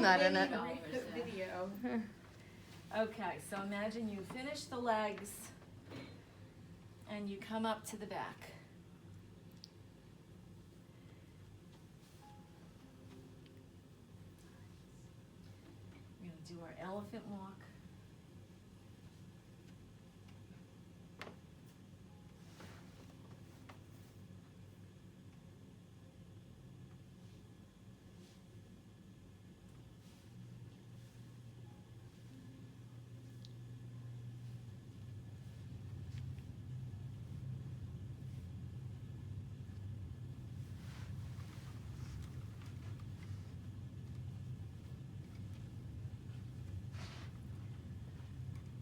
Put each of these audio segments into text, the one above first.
not in it. Video. Okay, so imagine you finish the legs and you come up to the back. We're going to do our elephant walk.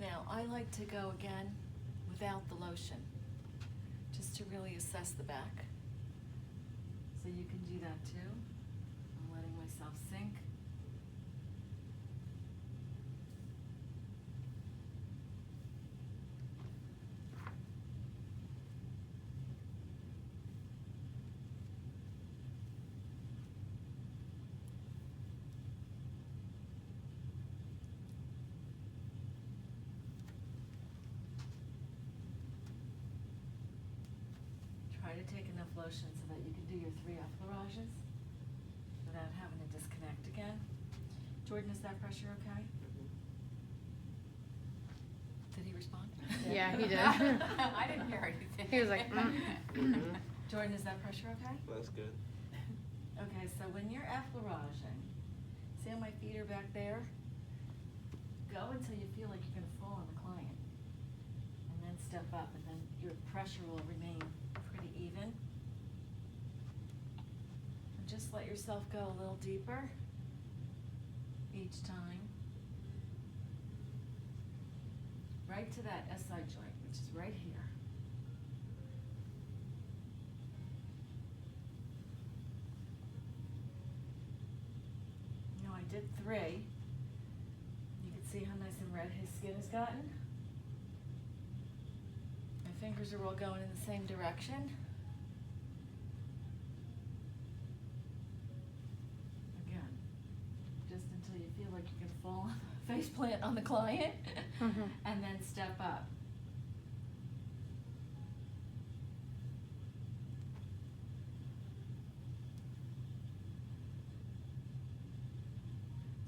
Now, I like to go again without the lotion, just to really assess the back. So you can do that too. I'm letting myself sink. Try to take enough lotion so that you can do your 3 effleurages without having to disconnect again. Jordan, is that pressure okay? Did he respond? Yeah, he did. I didn't hear anything. He was like, Jordan, is that pressure okay? That's good. Okay, so when you're effleuraging, see how my feet are back there? Go until you feel like you're going to fall on the client. And then step up, and then your pressure will remain pretty even. And just let yourself go a little deeper each time. Right to that SI joint, which is right here. Now I did 3. You can see how nice and red his skin has gotten. My fingers are all going in the same direction. Again, just until you feel like you can fall face plant on the client, and then step up.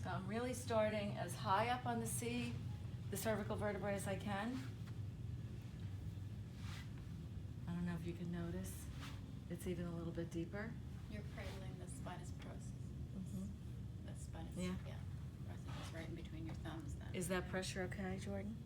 So I'm really starting as high up on the cervical vertebrae as I can. I don't know if you can notice. It's even a little bit deeper. You're cradling the spinous process. The spinous, Yeah. process is right in between your thumbs then. Is that pressure okay, Jordan?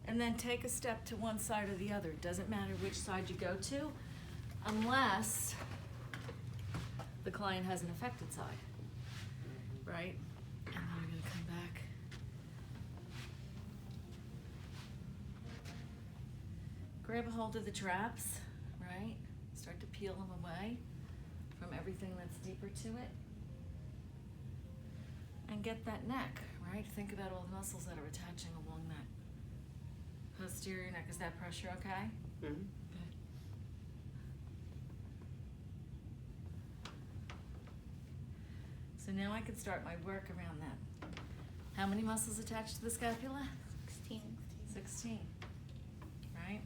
And then take a step to one side or the other. Doesn't matter which side you go to, unless the client has an affected side, right? And then we're gonna come back. Grab a hold of the traps, right? Start to peel them away from everything that's deeper to it. And get that neck, right? Think about all the muscles that are attaching along that posterior neck. Is that pressure okay? Good. So now I can start my work around that. How many muscles attached to the scapula? 16. 16, right?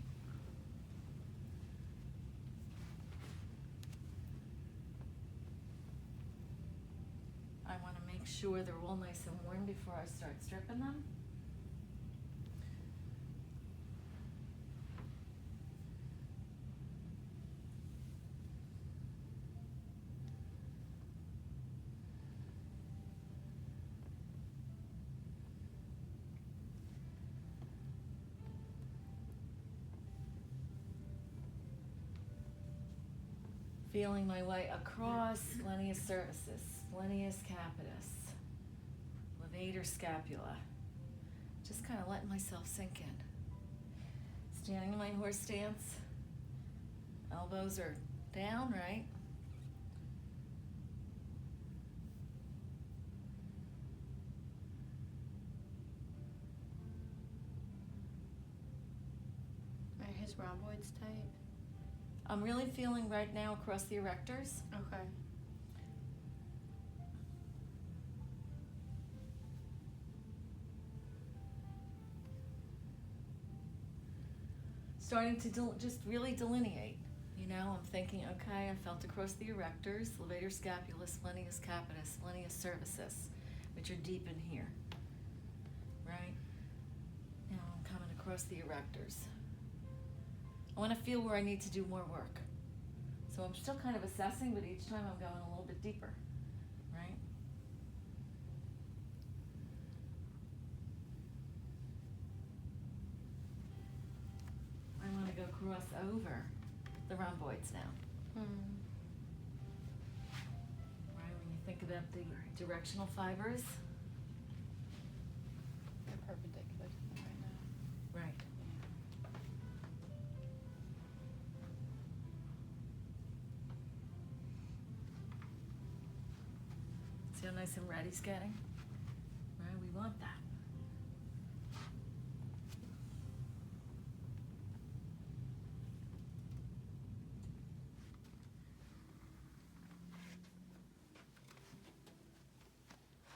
I want to make sure they're all nice and warm before I start stripping them. Feeling my way across splenius cervicis, splenius capitis, levator scapula. Just kind of letting myself sink in. Standing in my horse stance. Elbows are down, right? Are his rhomboids tight? I'm really feeling right now across the erectors. Okay. Starting to just really delineate. You know, I'm thinking, okay, I felt across the erectors, levator scapula, splenius capitis, splenius cervicis, which are deep in here, right? Now I'm coming across the erectors. I want to feel where I need to do more work. So I'm still kind of assessing, but each time I'm going a little bit deeper, right? I want to go cross over the rhomboids now. Right, when you think about the directional fibers. They're perpendicular to them right now. Right. See how nice and red he's getting? Right, we want that.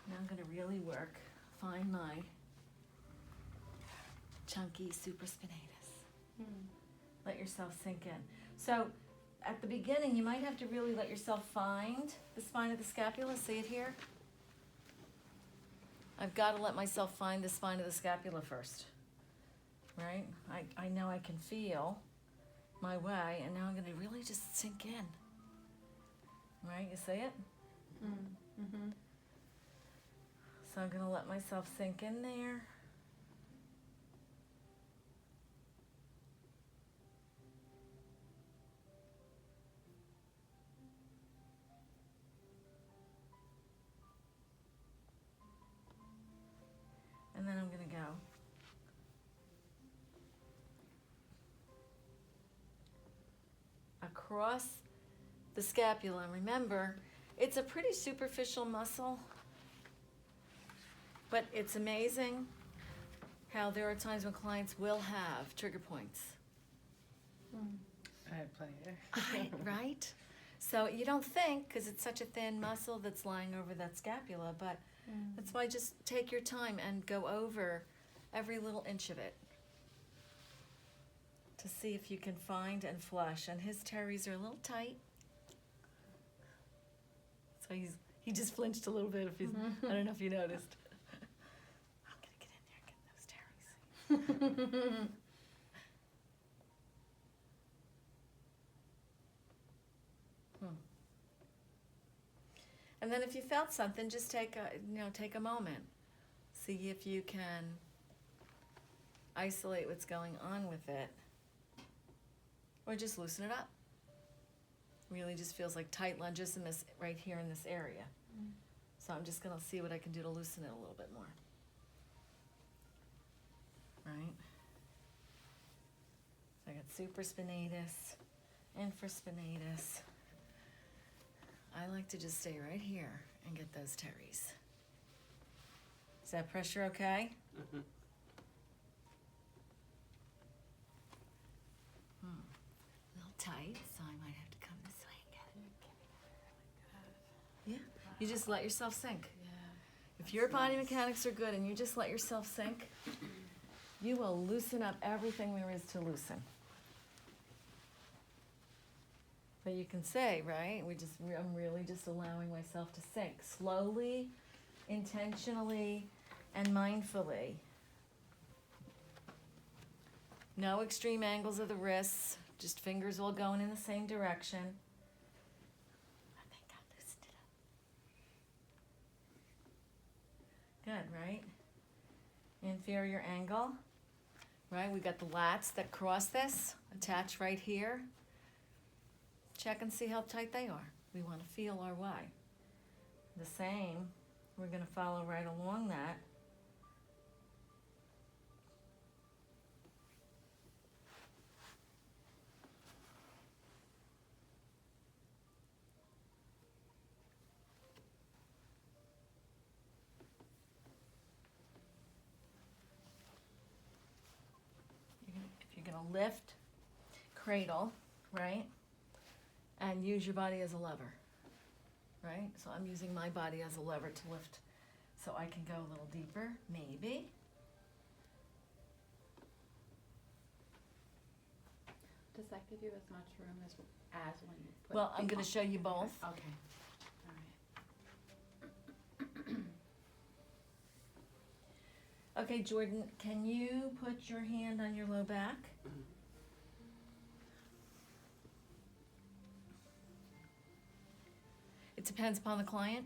Now I'm going to really work, find my chunky supraspinatus. Let yourself sink in. So at the beginning, you might have to really let yourself find the spine of the scapula. See it here? I've got to let myself find the spine of the scapula first, right? I know I can feel my way, and now I'm going to really just sink in, right? You see it? Mm-hmm. So I'm going to let myself sink in there. And then I'm going to go across the scapula. And remember, it's a pretty superficial muscle, but it's amazing how there are times when clients will have trigger points. I had plenty there. Right? So you don't think, because it's such a thin muscle that's lying over that scapula, but that's why just take your time and go over every little inch of it to see if you can find and flush. And his teres are a little tight. So he just flinched a little bit. If he's, I don't know if you noticed. I'm going to get in there and get those teres. And then if you felt something, just take a moment. See if you can isolate what's going on with it. Or just loosen it up. Really just feels like tight lunges in this, right here in this area. So I'm just gonna see what I can do to loosen it a little bit more. Right? So I got supraspinatus, infraspinatus. I like to just stay right here and get those teres. Is that pressure okay? Mm-hmm. A little tight, so I might have to come this way and get it. Yeah, you just let yourself sink. Yeah. If your body mechanics are good and you just let yourself sink, you will loosen up everything there is to loosen. But you can say, right, I'm really just allowing myself to sink slowly, intentionally, and mindfully. No extreme angles of the wrists, just fingers all going in the same direction. I think I loosened it up. Good, right? Inferior angle, right? We got the lats that cross this, attach right here. Check and see how tight they are. We want to feel our way. The same, we're going to follow right along that. lift, cradle, right? And use your body as a lever, right? So I'm using my body as a lever to lift so I can go a little deeper, maybe. Does that give you as much room as when you put? Well, I'm the going to show you both. Okay. All right. Okay, Jordan, can you put your hand on your low back? It depends upon the client.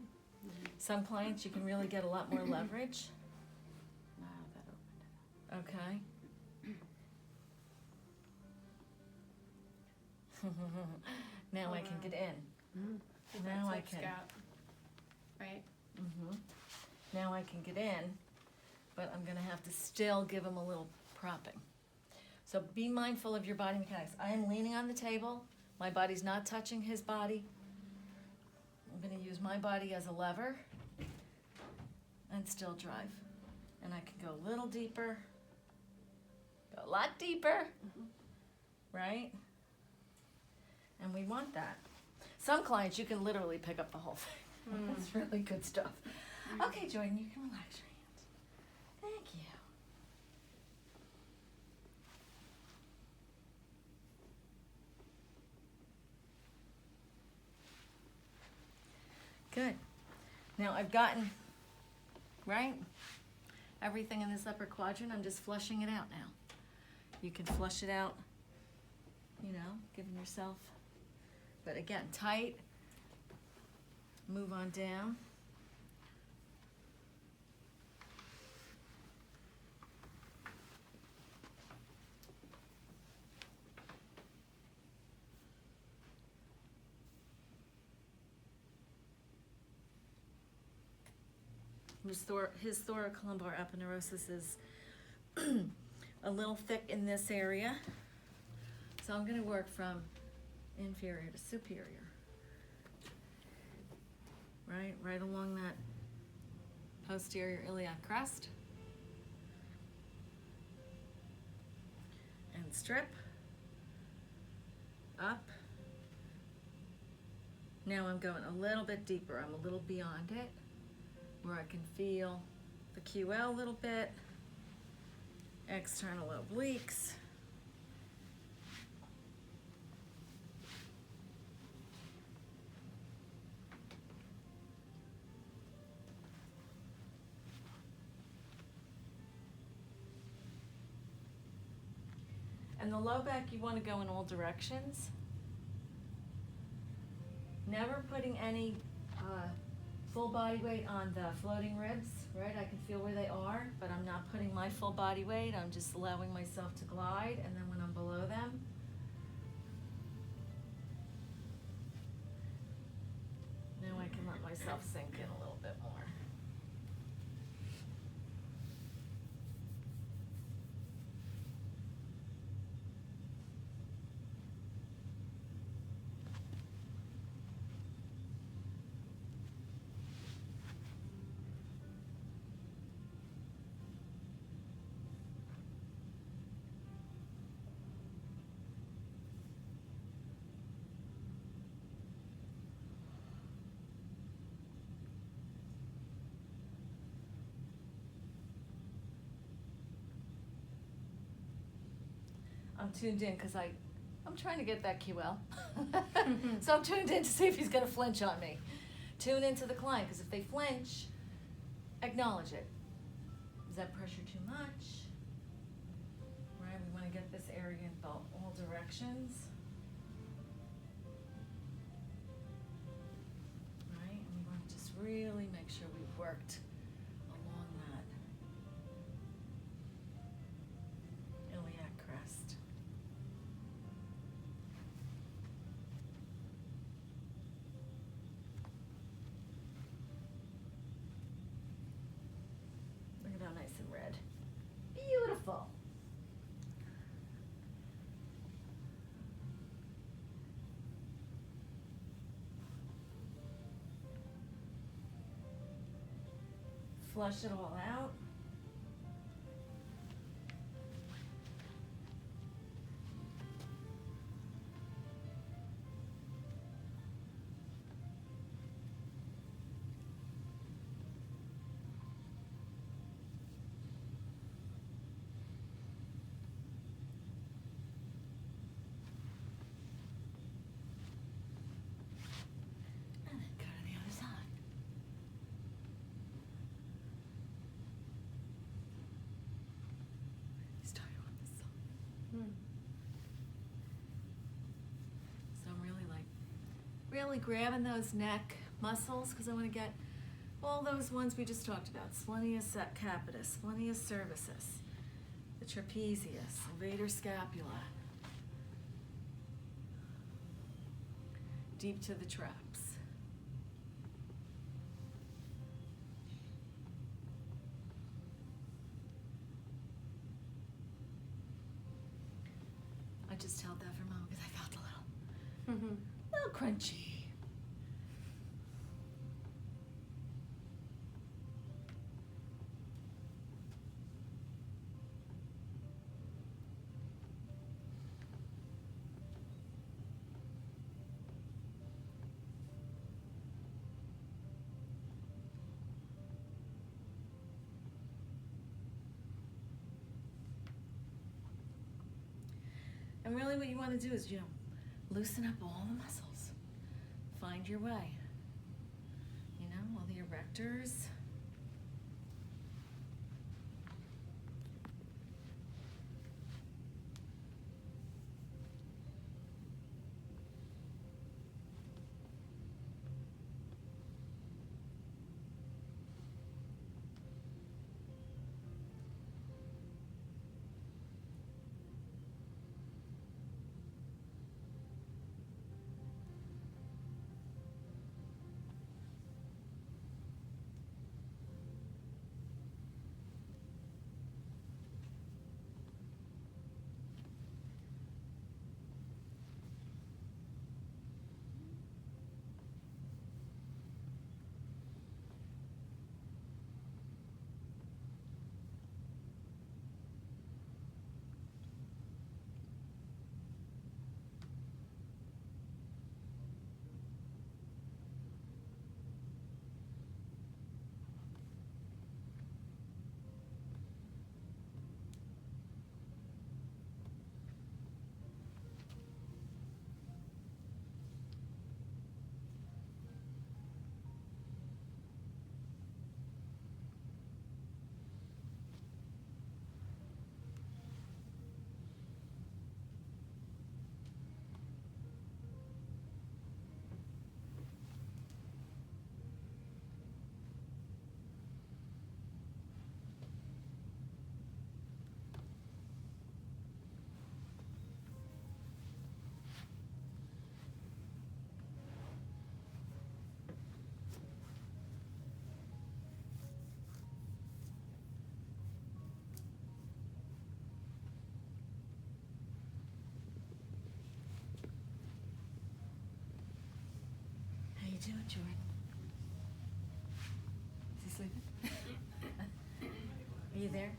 Some clients you can really get a lot more leverage. Wow, that opened it up. Okay. Now I can get in. Now I That's can. scap, right? Now I can get in, but I'm gonna have to still give him a little propping. So be mindful of your body mechanics. I am leaning on the table. My body's not touching his body. I'm gonna use my body as a lever and still drive. And I can go a little deeper, go a lot deeper, right? And we want that. Some clients, you can literally pick up the whole thing. It's really good stuff. Okay, Jordan, you can relax your hands. Thank you. Good. Now I've gotten, right, everything in this upper quadrant. I'm just flushing it out now. You can flush it out, you know, giving yourself, but again, tight. Move on down. His thoracolumbar aponeurosis is a little thick in this area. So I'm going to work from inferior to superior. Right along that posterior iliac crest. And strip. Up. Now I'm going a little bit deeper. I'm a little beyond it, where I can feel the QL a little bit, external obliques. And the low back, you want to go in all directions. Never putting any full body weight on the floating ribs, right? I can feel where they are, but I'm not putting my full body weight. I'm just allowing myself to glide, and then when I'm below them, now I can let myself sink in a little bit more. I'm tuned in because I'm trying to get that QL. So I'm tuned in to see if he's going to flinch on me. Tune into the client, because if they flinch, acknowledge it. Is that pressure too much? Right, we want to get this area in all directions. Right, and we want to just really make sure we've worked along that iliac crest. Look at how nice and red. Beautiful. Flush it all out. So I'm really grabbing those neck muscles because I want to get all those ones we just talked about. Splenius capitis, splenius cervicis, the trapezius, levator scapula, deep to the traps. I just held that for a moment because I felt a little crunchy. And really what you want to do is, loosen up all the muscles. Find your way. All the erectors. How you doing, Jordan? Is he sleeping? Are you there?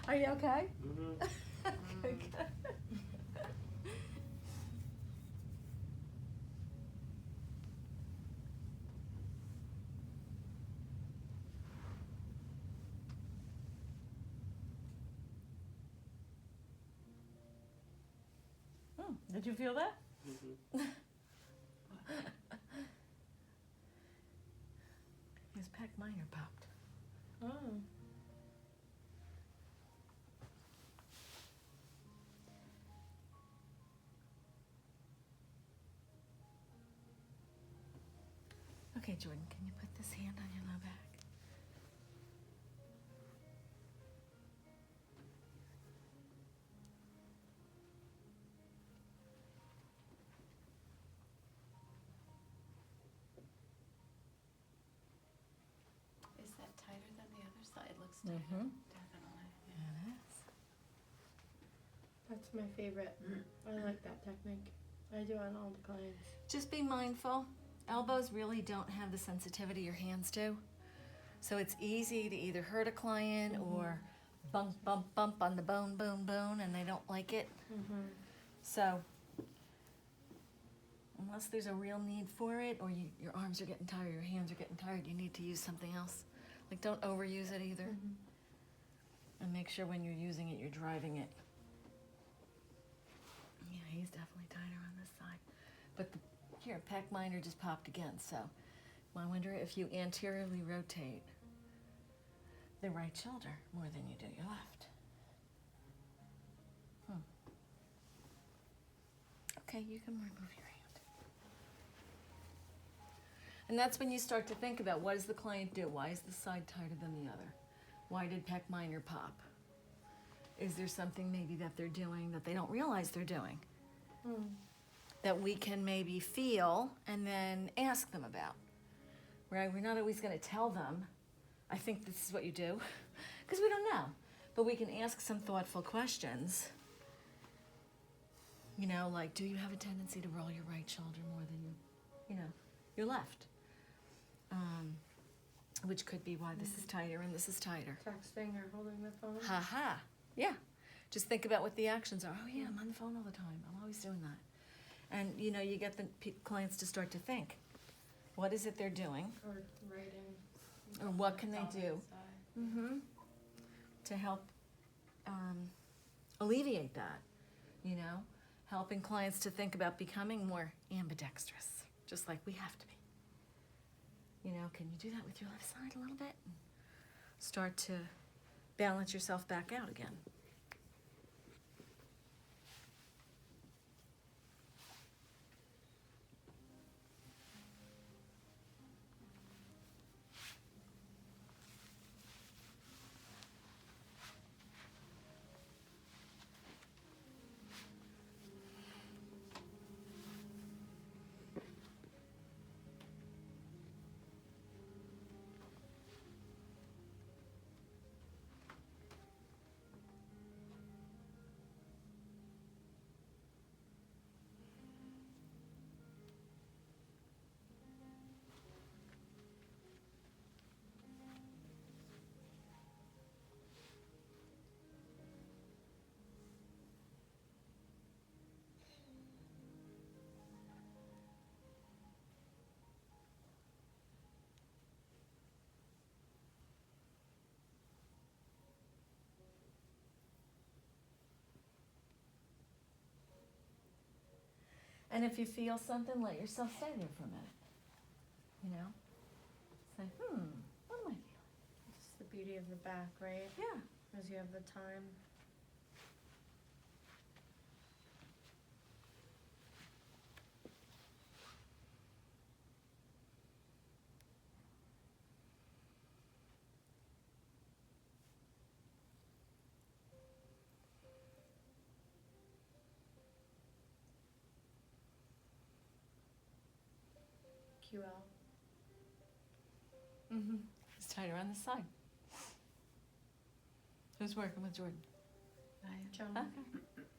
Are you okay? Okay, good. Did you feel that? His pec minor popped. Oh. Okay, Jordan, can you put this hand on your low back? Is that tighter than the other side? Looks tighter. Mm-hmm. Definitely. Yeah, it is. That's my favorite. I like that technique. I do it on all the clients. Just be mindful. Elbows really don't have the sensitivity your hands do. So it's easy to either hurt a client or bump, bump, bump on the bone, and they don't like it. So unless there's a real need for it, or your arms are getting tired, your hands are getting tired, you need to use something else. Like, don't overuse it either. And make sure when you're using it, you're driving it. Yeah, he's definitely tighter on this side. But here, pec minor just popped again, so I wonder if you anteriorly rotate the right shoulder more than you do your left. okay, you can move your hand. And that's when you start to think about, what does the client do? Why is this side tighter than the other? Why did pec minor pop? Is there something maybe that they're doing that they don't realize they're doing? That we can maybe feel and then ask them about, right? We're not always going to tell them, I think this is what you do, because we don't know. But we can ask some thoughtful questions. You know, like, do you have a tendency to roll your right shoulder more than, you know, your left? Which could be why this is tighter and this is tighter. Texting or holding the phone. Ha ha. Yeah. Just think about what the actions are. Oh yeah, I'm on the phone all the time. I'm always doing that. And you know, you get the clients to start to think, what is it they're doing? Or writing. Or what can they It's on do the side. to help alleviate that, you know? Helping clients to think about becoming more ambidextrous, just like we have to be. You know, can you do that with your left side a little bit? And start to balance yourself back out again. And if you feel something, let yourself stay there for a minute. You know? Say, what am I feeling? It's the beauty of the back, right? Yeah. As you have the time. QL. It's tighter on this side. Who's working with Jordan? I am. John.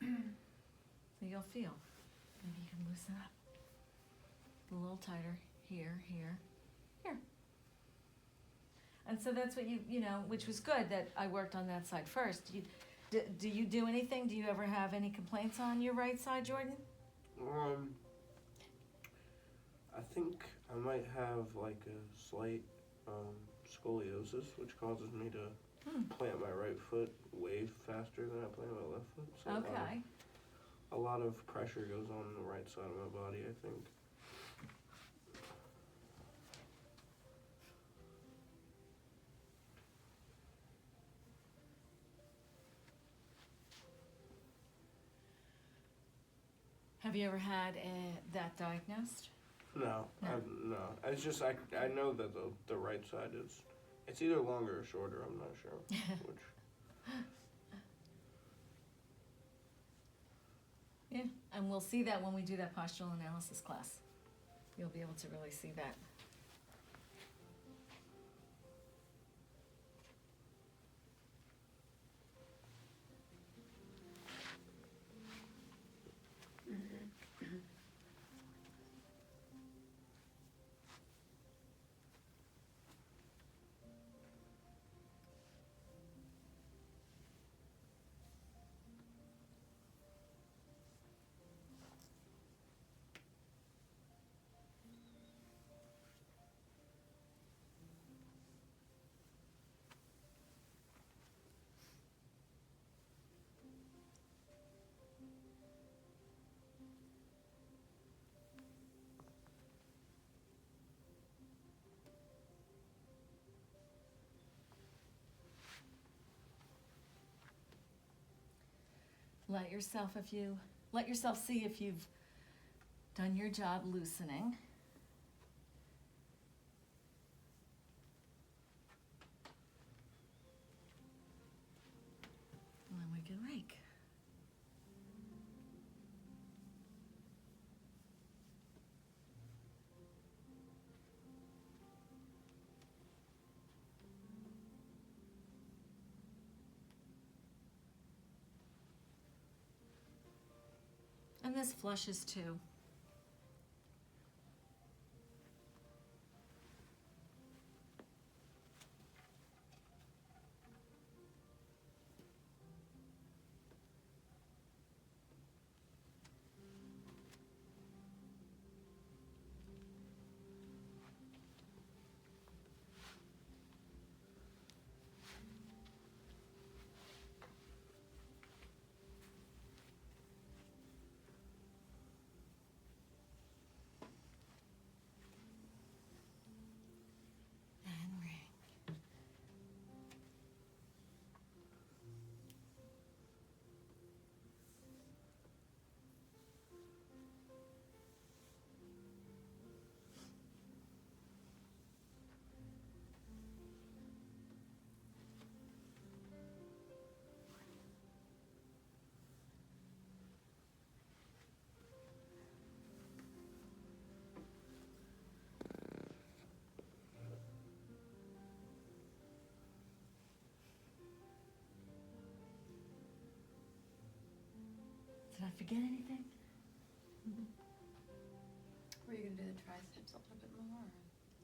Okay. So you'll feel. Maybe you can loosen up. A little tighter here, here, here. And so that's what you know, which was good that I worked on that side first. Do you do anything? Do you ever have any complaints on your right side, Jordan? I think I might have like a slight scoliosis, which causes me to plant my right foot way faster than I plant my left foot. So Okay. a lot of pressure goes on the right side of my body, I think. Have you ever had that diagnosed? No, No. no. It's just I know that the right side is, it's either longer or shorter. I'm not sure which. Yeah, and we'll see that when we do that postural analysis class. You'll be able to really see that. Let yourself see if you've done your job loosening. And then we can rake. And this flushes too. And ring. Did I forget anything? Were you gonna do the triceps a little bit more?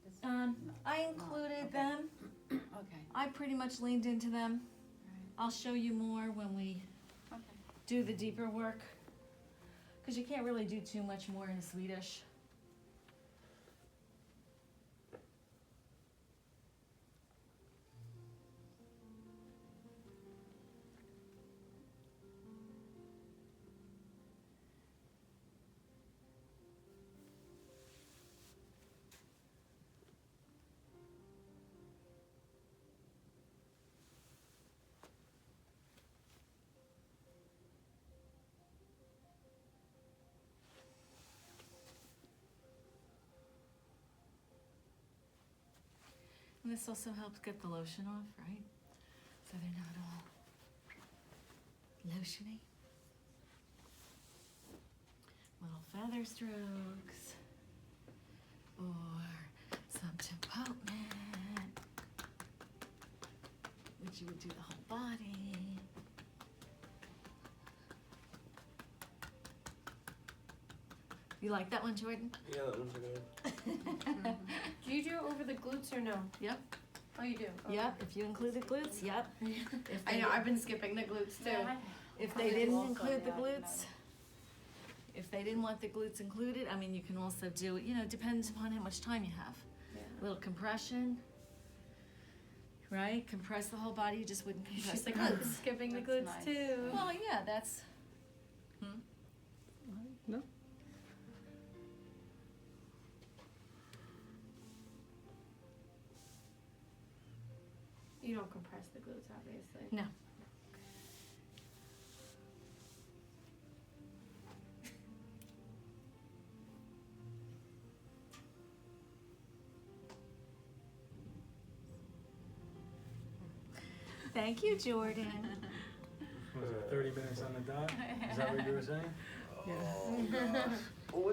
Or just, I included okay. them. okay. I pretty much leaned into them. Right. I'll show you more when we Okay. do the deeper work. Because you can't really do too much more in Swedish. And this also helps get the lotion off, right? So they're not all lotiony. Little feather strokes. Or some tempotement, which you would do the whole body. You like that one, Jordan? Yeah, that one's good. Do you do it over the glutes or no? Yep. Oh, you do? Okay. Yep, if you include the glutes, yep. If I they- know, I've been skipping the glutes too. Yeah, If Probably they didn't also, include the yeah, glutes, if they didn't want the glutes included, I mean, you can also do, you know, it depends upon how much time you have. Yeah. A little compression, right? Compress the whole body, you just wouldn't compress She's the like, I'm glutes. skipping the That's glutes nice. too. Well, yeah, that's, No. You don't compress the glutes, obviously. no. Thank you, Jordan. Was it 30 minutes on the dot? Is that what you were saying? Oh, gosh.